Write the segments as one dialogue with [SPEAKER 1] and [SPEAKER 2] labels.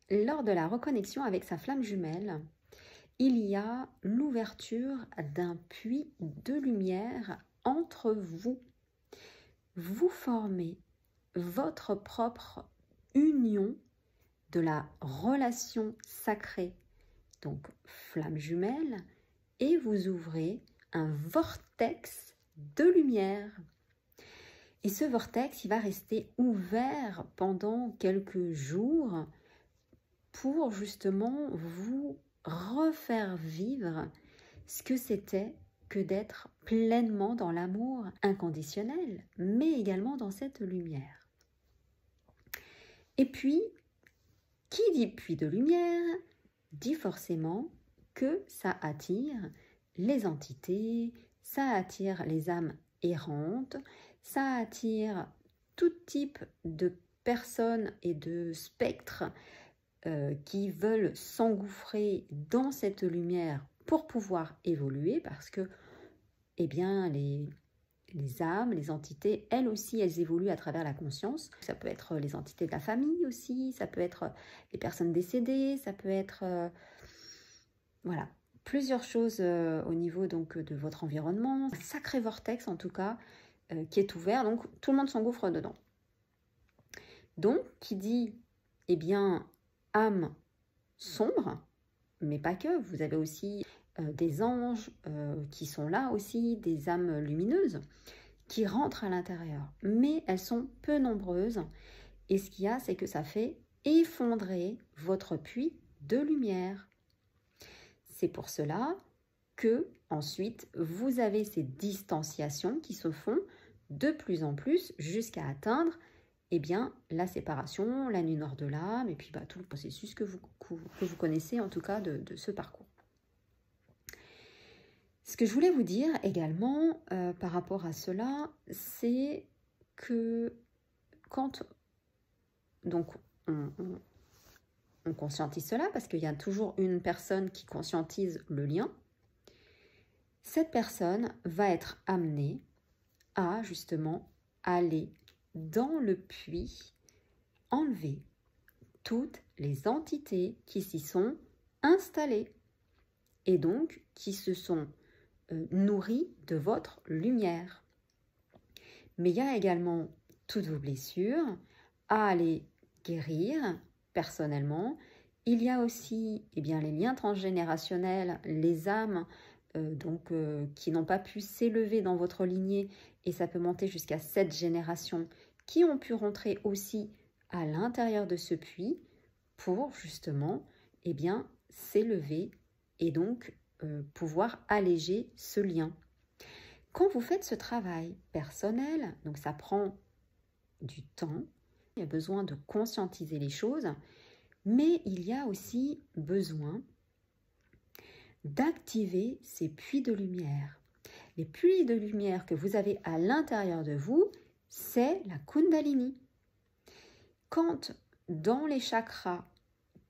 [SPEAKER 1] lors de la reconnexion avec sa flamme jumelle, il y a l'ouverture d'un puits de lumière entre vous. Vous formez votre propre union de la relation sacrée, donc flamme jumelle, et vous ouvrez un vortex de lumière. Et ce vortex, il va rester ouvert pendant quelques jours pour justement vous refaire vivre ce que c'était que d'être pleinement dans l'amour inconditionnel, mais également dans cette lumière. Et puis, qui dit puits de lumière, dit forcément que ça attire les entités, ça attire les âmes errantes, ça attire tout type de personnes et de spectres qui veulent s'engouffrer dans cette lumière pour pouvoir évoluer, parce que eh bien, les âmes, les entités, elles aussi, elles évoluent à travers la conscience. Ça peut être les entités de la famille aussi, ça peut être les personnes décédées, ça peut être voilà, plusieurs choses au niveau donc de votre environnement. Un sacré vortex en tout cas qui est ouvert, donc tout le monde s'engouffre dedans. Donc, qui dit, eh bien, âme sombre, mais pas que, vous avez aussi des anges qui sont là aussi, des âmes lumineuses qui rentrent à l'intérieur, mais elles sont peu nombreuses, et ce qu'il y a, c'est que ça fait effondrer votre puits de lumière. C'est pour cela que ensuite vous avez ces distanciations qui se font de plus en plus jusqu'à atteindre eh bien, la séparation, la nuit nord de l'âme, et puis tout le processus que vous connaissez en tout cas de ce parcours. Ce que je voulais vous dire également par rapport à cela, c'est que quand donc, on conscientise cela, parce qu'il y a toujours une personne qui conscientise le lien, cette personne va être amenée à justement aller dans le puits, enlever toutes les entités qui s'y sont installées et donc qui se sont nourries de votre lumière. Mais il y a également toutes vos blessures à aller guérir personnellement. Il y a aussi eh bien, les liens transgénérationnels, les âmes qui n'ont pas pu s'élever dans votre lignée, et ça peut monter jusqu'à 7 générations, qui ont pu rentrer aussi à l'intérieur de ce puits pour justement eh bien, s'élever et donc pouvoir alléger ce lien. Quand vous faites ce travail personnel, donc ça prend du temps, il y a besoin de conscientiser les choses, mais il y a aussi besoin d'activer ces puits de lumière. Les puits de lumière que vous avez à l'intérieur de vous, c'est la Kundalini. Quand dans les chakras,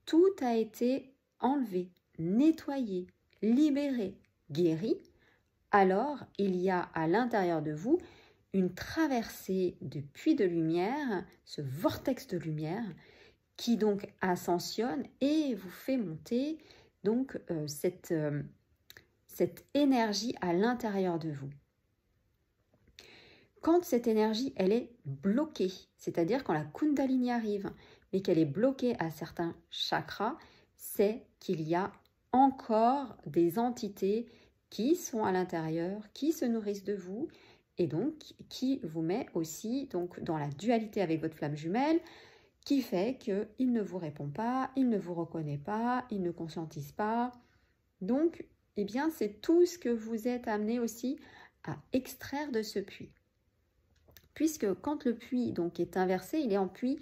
[SPEAKER 1] tout a été enlevé, nettoyé, libéré, guéri, alors il y a à l'intérieur de vous une traversée de puits de lumière, ce vortex de lumière, qui donc ascensionne et vous fait monter donc cette énergie à l'intérieur de vous. Quand cette énergie, elle est bloquée, c'est-à-dire quand la Kundalini arrive, mais qu'elle est bloquée à certains chakras, c'est qu'il y a encore des entités qui sont à l'intérieur, qui se nourrissent de vous, et donc qui vous met aussi donc, dans la dualité avec votre flamme jumelle, qui fait qu'il ne vous répond pas, il ne vous reconnaît pas, il ne conscientise pas. Donc, eh bien, c'est tout ce que vous êtes amené aussi à extraire de ce puits. Puisque quand le puits donc, est inversé, il est en puits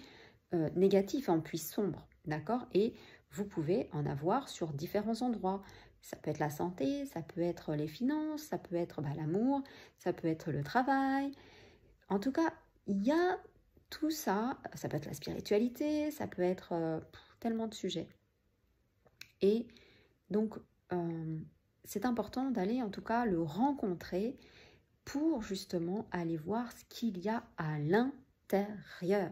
[SPEAKER 1] négatif, en puits sombre, d'accord? Et vous pouvez en avoir sur différents endroits. Ça peut être la santé, ça peut être les finances, ça peut être l'amour, ça peut être le travail. En tout cas, il y a tout ça, ça peut être la spiritualité, ça peut être tellement de sujets. Et donc, c'est important d'aller en tout cas le rencontrer pour justement aller voir ce qu'il y a à l'intérieur.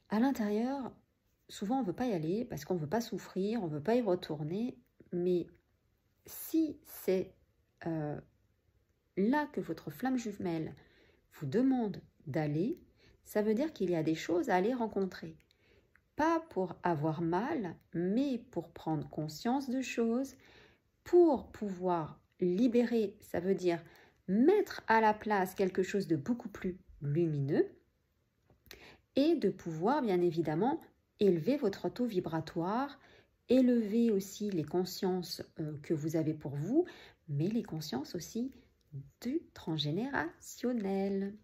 [SPEAKER 1] À l'intérieur souvent on ne veut pas y aller parce qu'on ne veut pas souffrir, on ne veut pas y retourner, mais si c'est là que votre flamme jumelle vous demande d'aller, ça veut dire qu'il y a des choses à aller rencontrer. Pas pour avoir mal, mais pour prendre conscience de choses, pour pouvoir libérer, ça veut dire mettre à la place quelque chose de beaucoup plus lumineux et de pouvoir bien évidemment élever votre taux vibratoire, élever aussi les consciences que vous avez pour vous, mais les consciences aussi du transgénérationnel.